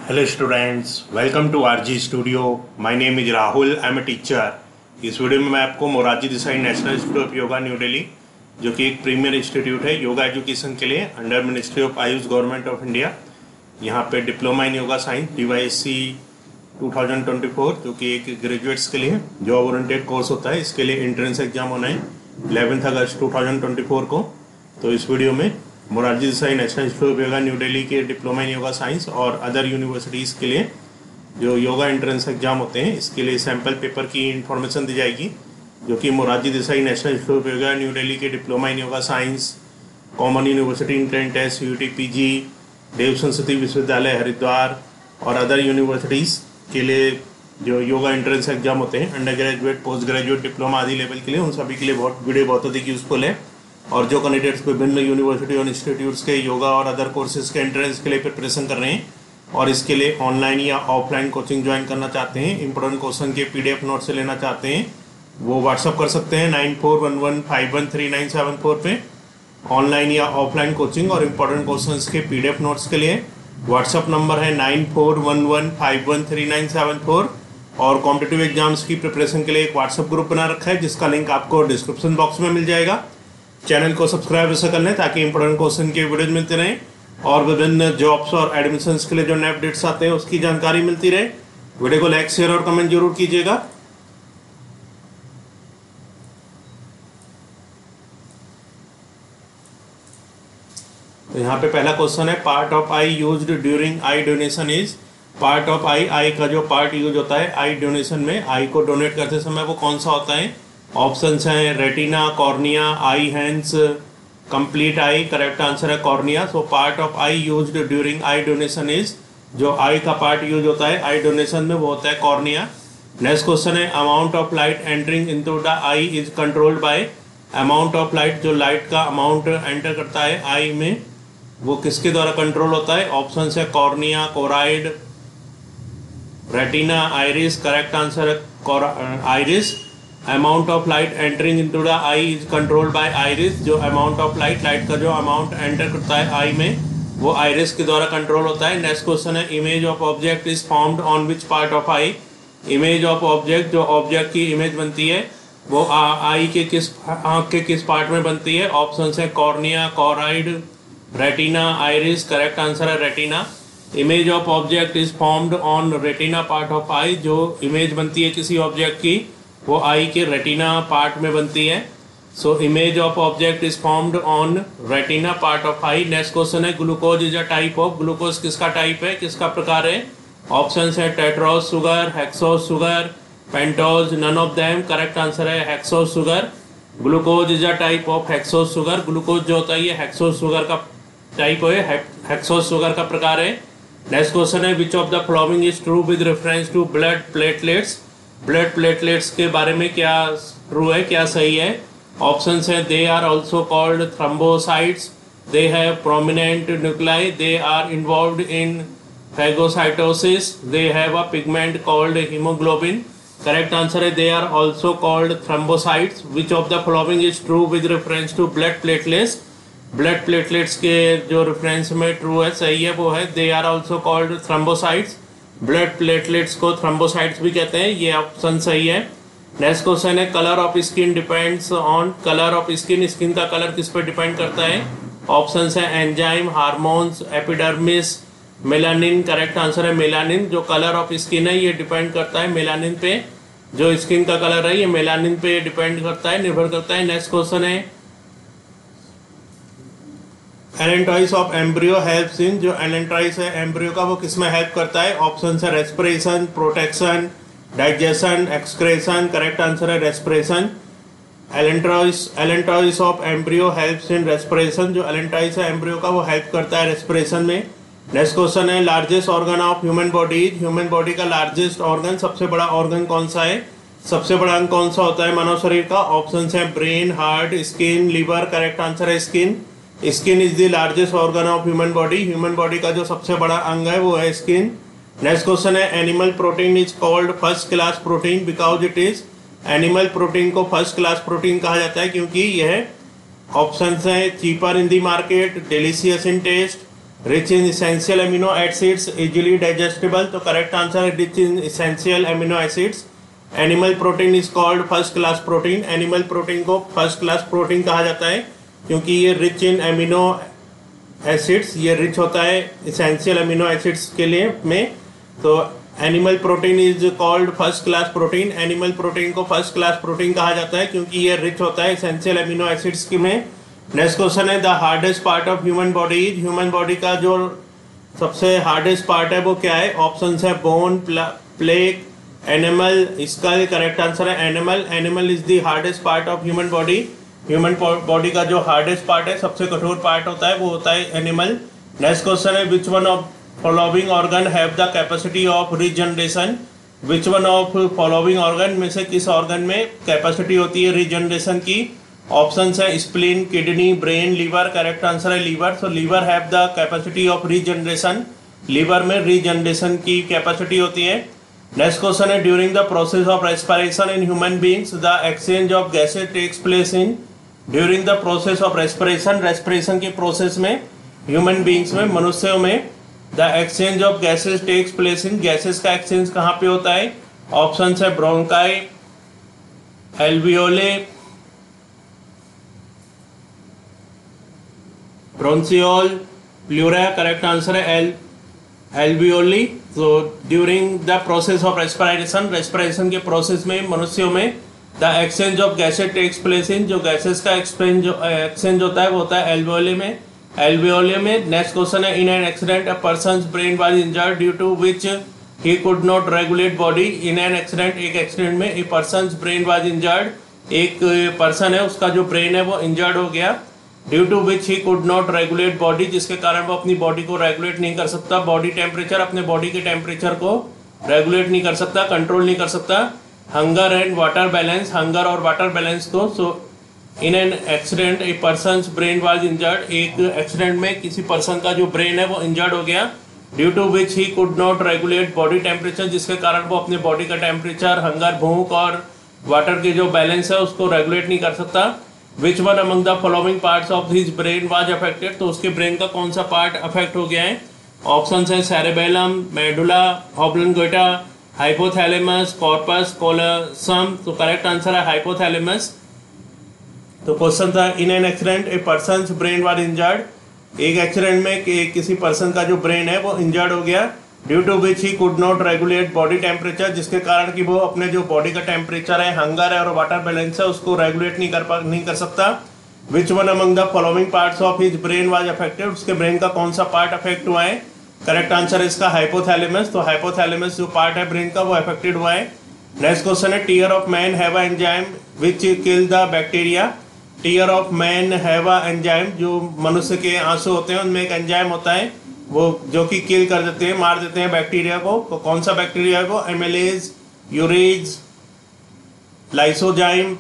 Hello students, welcome to RG Studio. My name is Rahul. I am a teacher. इस video में मैं आपको Morarji Desai national institute of yoga new Delhi, जो कि एक प्रीमियर इंस्टीट्यूट है योगा एजुकेशन के लिए under ministry of Ayush government of India. यहाँ पे diploma in yoga science DYSC 2024 जो कि एक ग्रेजुएट्स के लिए जॉब ओरिएंटेड कोर्स होता है, इसके लिए एंट्रेंस एग्जाम होना है 11 अगस्त 2024 को। तो इस वीडियो में Morarji Desai national institute of yoga new Delhi के डिप्लोमा इन योगा साइंस और अदर यूनिवर्सिटीज़ के लिए जो योगा एंट्रेंस एग्जाम होते हैं, इसके लिए सैम्पल पेपर की इन्फॉर्मेशन दी जाएगी, जो कि Morarji Desai national institute of yoga new Delhi के diploma in yoga science, common university entrance test UT PG, Dev Sanskriti Vishwavidyalaya Haridwar और अदर यूनिवर्सिटीज़ के लिए जो योगा एंट्रेंस एग्जाम होते हैं under graduate, post graduate, diploma आदि लेवल के लिए, उन सभी के लिए वीडियो बहुत अधिक यूजफुल है। और जो कैंडिडेट्स विभिन्न यूनिवर्सिटी और इंस्टीट्यूट्स के योगा और अदर कोर्सेज के एंट्रेंस के लिए प्रिपरेशन कर रहे हैं और इसके लिए ऑनलाइन या ऑफलाइन कोचिंग ज्वाइन करना चाहते हैं, इंपॉर्टेंट क्वेश्चन के PDF नोट से लेना चाहते हैं, वो व्हाट्सअप कर सकते हैं 9411513974 पे। ऑनलाइन या ऑफलाइन कोचिंग और इंपॉर्टेंट क्वेश्चन के PDF नोट्स के लिए व्हाट्सअप नंबर है 9411513974। और कॉम्पिटिटिव एग्जाम्स की प्रिपरेशन के लिए एक व्हाट्सअप ग्रुप बना रखा है, जिसका लिंक आपको डिस्क्रिप्शन बॉक्स में मिल जाएगा। चैनल को सब्सक्राइब ऐसे कर लें ताकि इंपॉर्टेंट क्वेश्चन के वीडियोज मिलते रहें और विभिन्न जॉब्स और एडमिशन्स के लिए जो नए अपडेट्स आते हैं उसकी जानकारी मिलती रहे। वीडियो को लाइक, शेयर और कमेंट जरूर कीजिएगा। तो यहाँ पे पहला क्वेश्चन है, part of eye used during eye donation is. Part of eye का जो पार्ट यूज होता है आई डोनेशन में, आई को डोनेट करते समय वो कौन सा होता है? ऑप्शंस हैं retina, cornea, I hands, complete I. Correct answer है cornea. So part of eye used during eye donation is, जो आई का पार्ट यूज होता है आई डोनेशन में वो होता है कॉर्निया। नेक्स्ट क्वेश्चन है, amount of light entering into the eye is controlled bye. Amount of light, जो लाइट का अमाउंट एंटर करता है आई में, वो किसके द्वारा कंट्रोल होता है? ऑप्शंस है cornea, choroid, retina, iris. Correct answer है iris. Amount of light entering into the eye is controlled by iris. जो अमाउंट ऑफ लाइट का जो अमाउंट एंटर करता है आई में, वो आइरिस के द्वारा कंट्रोल होता है। नेक्स्ट क्वेश्चन है, image of object is formed on which part of I. Image of object, जो ऑब्जेक्ट की इमेज बनती है वो आई के किस, आँख के किस पार्ट में बनती है? ऑप्शन है cornea, choroid, retina, iris. Correct answer है retina. Image of object is formed on retina part of eye. जो इमेज बनती है किसी ऑब्जेक्ट की वो आई के रेटिना पार्ट में बनती है। So image of object is formed on retina part of eye. Next question है, glucose is a type of. Glucose किसका टाइप है, किसका प्रकार है? ऑप्शंस है tetrose sugar, hexose sugar, pentose, none of them. Correct answer है hexose sugar. Glucose is a type of hexose sugar. Glucose जो होता है ये हेक्सोज शुगर का टाइप है, हेक्सोज शुगर का प्रकार है। नेक्स्ट क्वेश्चन है, विच of the following is true with reference to blood platelets. Blood platelets के बारे में क्या ट्रू है, क्या सही है? ऑप्शंस है they are also called thrombocytes, they have prominent nuclei, they are involved in phagocytosis, they have a pigment called haemoglobin. Correct answer है they are also called thrombocytes. Which of the following is true with reference to blood platelets. Blood platelets के जो reference में true है, सही है, वो है they are also called thrombocytes. Blood platelets को थ्रोम्बोसाइट्स भी कहते हैं, ये ऑप्शन सही है। नेक्स्ट क्वेश्चन है, colour of skin depends on. Colour of skin, skin का कलर किस पर डिपेंड करता है? ऑप्शंस है enzyme, hormones, epidermis, melanin. Correct answer है मेलानिन। जो कलर ऑफ स्किन है ये डिपेंड करता है मेलानिन पे। जो स्किन का कलर है ये मेलानिन पे डिपेंड करता है, निर्भर करता है। नेक्स्ट क्वेश्चन है, एलेंट्राइस ऑफ एम्ब्रियो हेल्प्स इन। जो एलेंट्राइस है एम्ब्रियो का वो किस में हेल्प करता है? ऑप्शन है respiration, protection, digestion, excretion. Correct answer है respiration. Allantois of embryo helps in respiration. जो एलेंट्राइस है एम्ब्रियो का वो हेल्प करता है रेस्पिरेशन में। नेक्स्ट क्वेश्चन है, largest organ of human body. Human body का लार्जेस्ट ऑर्गन, सबसे बड़ा ऑर्गन कौन सा है? सबसे बड़ा अंग कौन सा होता है मानव शरीर का? ऑप्शन है brain, heart, skin, liver. Correct answer है skin. Skin is the largest organ of human body. Human body का जो सबसे बड़ा अंग है वो है स्किन। नेक्स्ट क्वेश्चन है, animal protein is called first class protein because it is. Animal protein को फर्स्ट क्लास प्रोटीन कहा जाता है क्योंकि यह ऑप्शंस हैं cheaper in the market, delicious in taste, rich in essential amino acids, easily digestible, तो correct answer है rich in essential amino acids. Animal protein is called first class protein, animal protein को first class protein कहा जाता है क्योंकि ये rich in amino acids, ये rich होता है इसेंशियल अमीनो एसिड्स के लिए में, तो animal protein is called first class protein. Animal protein को फर्स्ट क्लास प्रोटीन कहा जाता है क्योंकि ये रिच होता है इसेंशियल अमीनो एसिड्स के में। नेक्स्ट क्वेश्चन है the hardest part of human body is, human body का जो सबसे हार्डेस्ट पार्ट है वो क्या है? ऑप्शन है bone, plaque, enamel, skull. Correct answer है enamel. Enamel is the hardest part of human body. Human body का जो हार्डेस्ट पार्ट है, सबसे कठोर पार्ट होता है, वो होता है एनिमल। नेक्स्ट क्वेश्चन है which one of following organ have the capacity of regeneration, which one of following organ में से किस ऑर्गन में कैपेसिटी होती है रीजनरेशन की? ऑप्शन है spleen, kidney, brain, liver. Correct answer है liver. So liver have the capacity of regeneration, liver में रीजनरेशन की कैपेसिटी होती है। नेक्स्ट क्वेश्चन है during the process of respiration in human beings the exchange of gases takes place in, during the process of respiration, respiration के process में human beings में, मनुष्यों में, the exchange of gases takes place in, gases का exchange कहाँ पे होता है? ऑप्शन है bronchi, alveoli, bronchiole, pleura. Correct answer है एल्वियोली। तो during the process of respiration, respiration के प्रोसेस में मनुष्यों में the exchange of gases takes place in, जो गैसेज का एक्सचेंज होता है वो होता है एल्वियोले में, एल्वियोले में। नेक्स्ट क्वेश्चन है in an accident a person's brain was injured due to which he could not regulate body. In an accident, एक एक्सीडेंट में a person's brain was injured, एक पर्सन है उसका जो ब्रेन है वो इंजर्ड हो गया, due to which he could not regulate body, जिसके कारण वो अपनी बॉडी को रेगुलेट नहीं कर सकता, बॉडी टेम्परेचर, अपने बॉडी के टेम्परेचर को रेगुलेट नहीं कर सकता, कंट्रोल नहीं कर सकता। Hunger and water balance, hunger और वाटर बैलेंस को। So in an accident a person's brain was injured, एक एक्सीडेंट में किसी पर्सन का जो ब्रेन है वो इंजर्ड हो गया, due to which he could not regulate body temperature, जिसके कारण वो अपने बॉडी का टेम्परेचर, हंगर, भूख और वाटर के जो बैलेंस है उसको रेगुलेट नहीं कर सकता। Which one among the following parts of his brain was affected, तो उसके ब्रेन का कौन सा पार्ट अफेक्ट हो गया है? ऑप्शन है cerebellum, medulla oblongata, hypothalamus, corpus callosum. तो करेक्ट आंसर है हाइपोथैलेमस। तो क्वेश्चन था in an accident a person's brain was injured, एक एक्सीडेंट में किसी पर्सन का जो ब्रेन है वो इंजर्ड हो गया, due to which he could not regulate body temperature, जिसके कारण कि वो अपने जो बॉडी का टेम्परेचर है, हंगर है और वाटर बैलेंस है उसको रेगुलेट नहीं कर सकता। Which one among the following parts of his brain was affected, उसके ब्रेन का कौन सा पार्ट अफेक्ट हुआ है? करेक्ट आंसर है इसका हाइपोथैलेमस। तो हाइपोथैलेमस जो पार्ट है ब्रेन का वो अफेक्टेड हुआ है। नेक्स्ट क्वेश्चन है tear of man have a enzyme which kill the bacteria, tear of man have a enzyme, जो मनुष्य के आंसू होते हैं उनमें एक एंजाइम होता है वो जो कि किल कर देते हैं, मार देते हैं बैक्टीरिया को। तो कौन सा बैक्टीरिया है वो? Amylase, urease, lysozyme,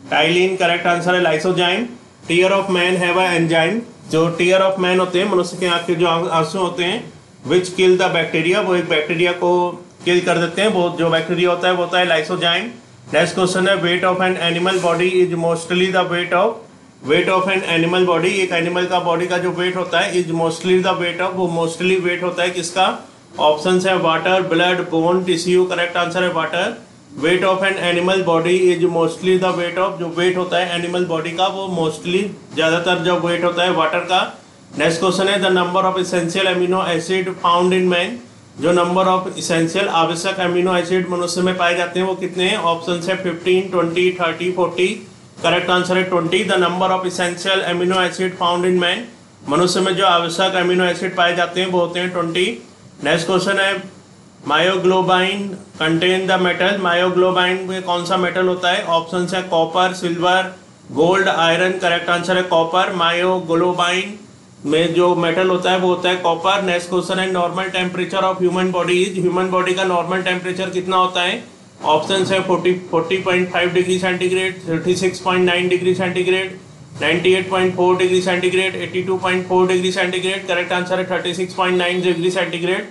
ptyalin. Correct answer है lysozyme. Tear of man have a enzyme, जो टीयर ऑफ मैन होते हैं, मनुष्य के आंख के जो आंसू होते हैं, विच किल द बैक्टीरिया, वो एक बैक्टीरिया को किल कर देते हैं, वो जो बैक्टीरिया होता है वो होता है लाइसोजाइम। नेक्स्ट क्वेश्चन है weight of an animal body is mostly the weight of an animal body, एक एनिमल का बॉडी का जो वेट होता है is mostly the weight of, वो मोस्टली वेट होता है किसका? ऑप्शन है water, blood, bone, tissue. Correct answer है water. Weight of an animal body is mostly the weight of, जो वेट होता है एनिमल बॉडी का वो मोस्टली ज्यादातर जो वेट होता है वाटर का। नेक्स्ट क्वेश्चन है the number of essential amino acid found in man, जो नंबर ऑफ इसेंशियल आवश्यक अमीनो एसिड मनुष्य में पाए जाते हैं वो कितने हैं? ऑप्शन है 15, 20, 30, 40। करेक्ट आंसर है 20। The number of essential amino acid found in man, मनुष्य में जो आवश्यक अमीनो एसिड पाए जाते हैं वो होते हैं 20। नेक्स्ट क्वेश्चन है मायोग्लोबाइन कंटेन द मेटल, मायोग्लोबाइन में कौन सा मेटल होता है? ऑप्शन है copper, silver, gold, iron. Correct answer है कॉपर। मायोग्लोबाइन में जो मेटल होता है वो होता है कॉपर। नेक्स्ट क्वेश्चन है normal temperature of human body is, human body का नॉर्मल टेम्परेचर कितना होता है? ऑप्शन है 40.5 degree centigrade, 36.9 degree centigrade, 98.4 degree centigrade, 82.4 degree centigrade. Correct answer है 36.9 degree centigrade.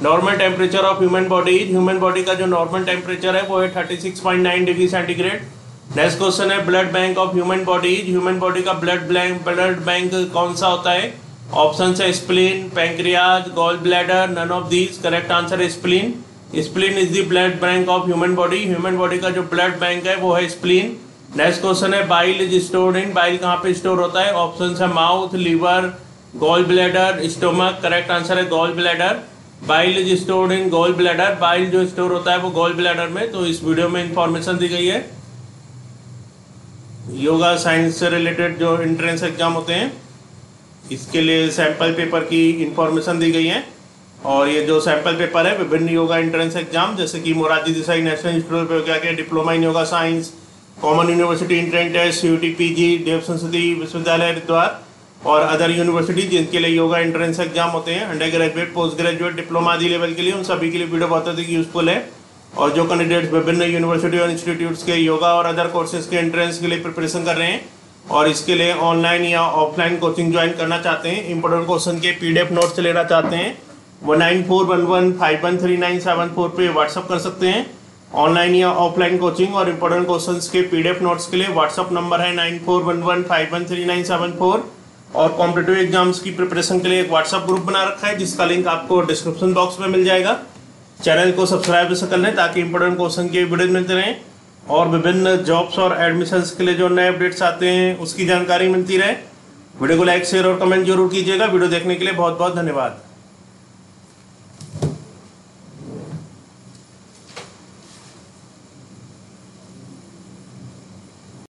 Normal temperature of human body, human body का जो normal temperature है वो है 36.9 डिग्री सेंटीग्रेड। नेक्स्ट क्वेश्चन है blood bank of human body, human body का blood bank कौन सा होता है? ऑप्शन है spleen, pancreas, gall bladder, none of these. Correct answer है spleen. Spleen is the blood bank of human body. Human body का जो ब्लड बैंक है वो है स्प्लीन। नेक्स्ट क्वेश्चन है bile is stored in. Bile कहाँ पे स्टोर होता है? ऑप्शन है mouth, liver, gall bladder, stomach. Correct answer है gall bladder. Bile is stored in gall bladder. Bile जो स्टोर होता है वो गॉल ब्लैडर में। तो इस वीडियो में इंफॉर्मेशन दी गई है योगा साइंस से रिलेटेड जो एंट्रेंस एग्जाम होते हैं इसके लिए सैंपल पेपर की इंफॉर्मेशन दी गई है। और ये जो सैंपल पेपर है विभिन्न योगा एंट्रेंस एग्जाम जैसे कि मोरारजी देसाई नेशनल इंस्टीट्यूट पे क्या क्या diploma in yoga science, common university entrance test, CUT PG, Dev Sanskriti Vishwavidyalaya Haridwar और अदर यूनिवर्सिटी जिनके लिए योगा एंट्रेंस एग्जाम होते हैं under graduate, post graduate, diploma आदि लेवल के लिए, उन सभी के लिए वीडियो बहुत अधिक यूजफुल है। और जो कैंडिडेट्स विभिन्न यूनिवर्सिटी और इंस्टीट्यूट्स के योगा और अदर कोर्सेज के एंट्रेंस के लिए प्रिपरेशन कर रहे हैं और इसके लिए ऑनलाइन या ऑफलाइन कोचिंग ज्वाइन करना चाहते हैं, इंपोर्टेंट क्वेश्चन के PDF नोट्स लेना चाहते हैं, वो 9411513974 पे व्हाट्सअप कर सकते हैं। ऑनलाइन या ऑफलाइन कोचिंग और इंपोर्टेंट क्वेश्चंस के PDF नोट्स के लिए व्हाट्सअप नंबर है 9411513974। और कॉम्पिटिटिव एग्जाम्स की प्रिपरेशन के लिए एक व्हाट्सअप ग्रुप बना रखा है जिसका लिंक आपको डिस्क्रिप्शन बॉक्स में मिल जाएगा। चैनल को सब्सक्राइब कर लें ताकि इंपोर्टेंट क्वेश्चन के वीडियो मिलते रहें और विभिन्न जॉब्स और एडमिशन्स के लिए जो नए अपडेट्स आते हैं उसकी जानकारी मिलती रहे। वीडियो को लाइक, शेयर और कमेंट जरूर कीजिएगा। वीडियो देखने के लिए बहुत बहुत धन्यवाद।